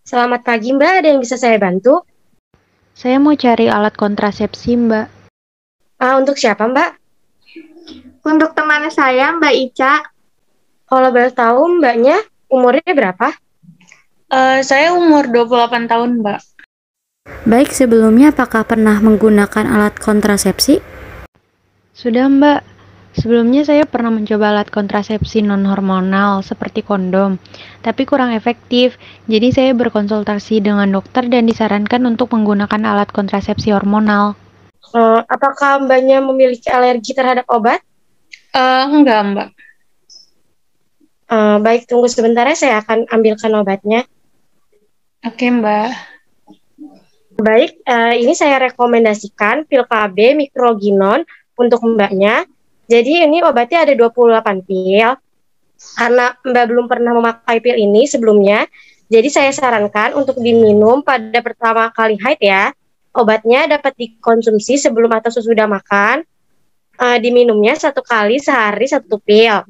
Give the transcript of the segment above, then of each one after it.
Selamat pagi Mbak, ada yang bisa saya bantu? Saya mau cari alat kontrasepsi, Mbak. Untuk siapa Mbak? Untuk teman saya, Mbak Ica. Kalau boleh tahu Mbaknya umurnya berapa? Saya umur 28 tahun, Mbak. Baik, sebelumnya apakah pernah menggunakan alat kontrasepsi? Sudah, Mbak. Sebelumnya saya pernah mencoba alat kontrasepsi non-hormonal seperti kondom, tapi kurang efektif. Jadi saya berkonsultasi dengan dokter dan disarankan untuk menggunakan alat kontrasepsi hormonal. Apakah Mbaknya memiliki alergi terhadap obat? Enggak, Mbak. Baik, tunggu sebentar ya, saya akan ambilkan obatnya. Oke, Mbak. Baik, ini saya rekomendasikan pil KB Microginon untuk Mbaknya. Jadi ini obatnya ada 28 pil. Karena Mbak belum pernah memakai pil ini sebelumnya, jadi saya sarankan untuk diminum pada pertama kali haid ya. Obatnya dapat dikonsumsi sebelum atau sesudah makan. Diminumnya 1 kali sehari 1 pil.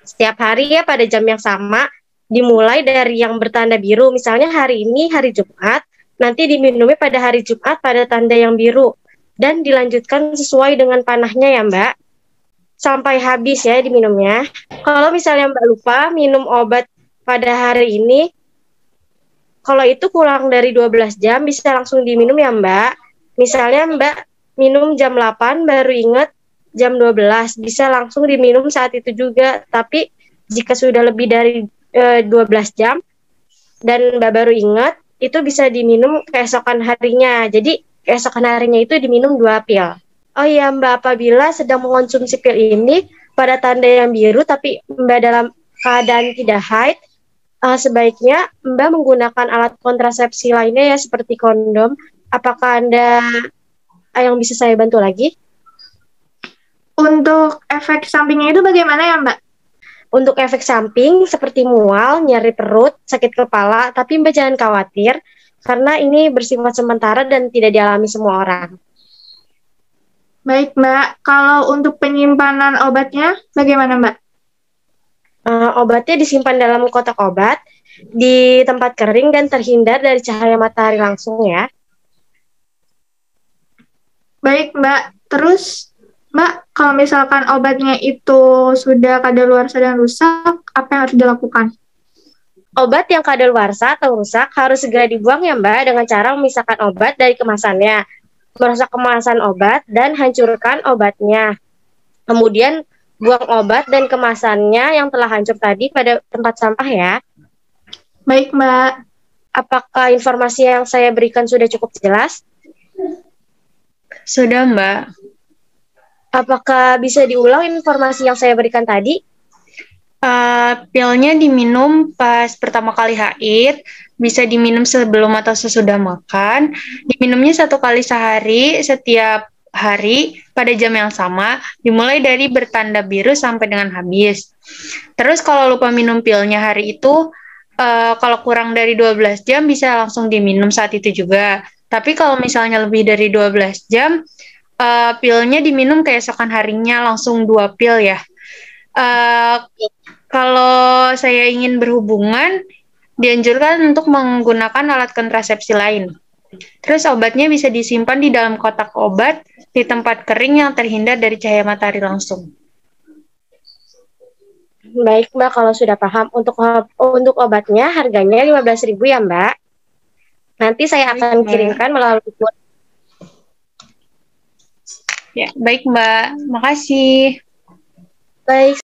Setiap hari ya pada jam yang sama, dimulai dari yang bertanda biru. Misalnya hari ini hari Jumat, nanti diminumnya pada hari Jumat pada tanda yang biru. Dan dilanjutkan sesuai dengan panahnya ya Mbak. Sampai habis ya diminumnya. Kalau misalnya Mbak lupa minum obat pada hari ini, kalau itu kurang dari 12 jam bisa langsung diminum ya Mbak. Misalnya Mbak minum jam 8 baru ingat jam 12, bisa langsung diminum saat itu juga. Tapi jika sudah lebih dari 12 jam dan Mbak baru ingat, itu bisa diminum keesokan harinya. Jadi keesokan harinya itu diminum 2 pil. Oh iya Mbak, apabila sedang mengonsumsi pil ini pada tanda yang biru tapi Mbak dalam keadaan tidak haid, sebaiknya Mbak menggunakan alat kontrasepsi lainnya ya seperti kondom. Apakah Anda yang bisa saya bantu lagi? Untuk efek sampingnya itu bagaimana ya, Mbak? Untuk efek samping seperti mual, nyeri perut, sakit kepala, tapi Mbak jangan khawatir karena ini bersifat sementara dan tidak dialami semua orang. Baik, Mbak. Kalau untuk penyimpanan obatnya bagaimana, Mbak? Obatnya disimpan dalam kotak obat di tempat kering dan terhindar dari cahaya matahari langsung ya. Baik, Mbak. Terus, Mbak, kalau misalkan obatnya itu sudah kadaluarsa dan rusak, apa yang harus dilakukan? Obat yang kadaluarsa atau rusak harus segera dibuang ya Mbak dengan cara memisahkan obat dari kemasannya. Merusak kemasan obat dan hancurkan obatnya. Kemudian buang obat dan kemasannya yang telah hancur tadi pada tempat sampah ya. Baik, Mbak. Apakah informasi yang saya berikan sudah cukup jelas? Sudah, Mbak. Apakah bisa diulang informasi yang saya berikan tadi? Pilnya diminum pas pertama kali haid, bisa diminum sebelum atau sesudah makan. Diminumnya 1 kali sehari, setiap hari pada jam yang sama, dimulai dari bertanda biru sampai dengan habis. Terus kalau lupa minum pilnya hari itu, kalau kurang dari 12 jam bisa langsung diminum saat itu juga. Tapi kalau misalnya lebih dari 12 jam, pilnya diminum keesokan harinya langsung 2 pil ya. Kalau saya ingin berhubungan, dianjurkan untuk menggunakan alat kontrasepsi lain. Terus obatnya bisa disimpan di dalam kotak obat di tempat kering yang terhindar dari cahaya matahari langsung. Baik Mbak, kalau sudah paham. Untuk obatnya harganya 15.000 ya Mbak. Nanti saya akan kirimkan melalui QR. Ya, baik Mbak. Makasih. Baik.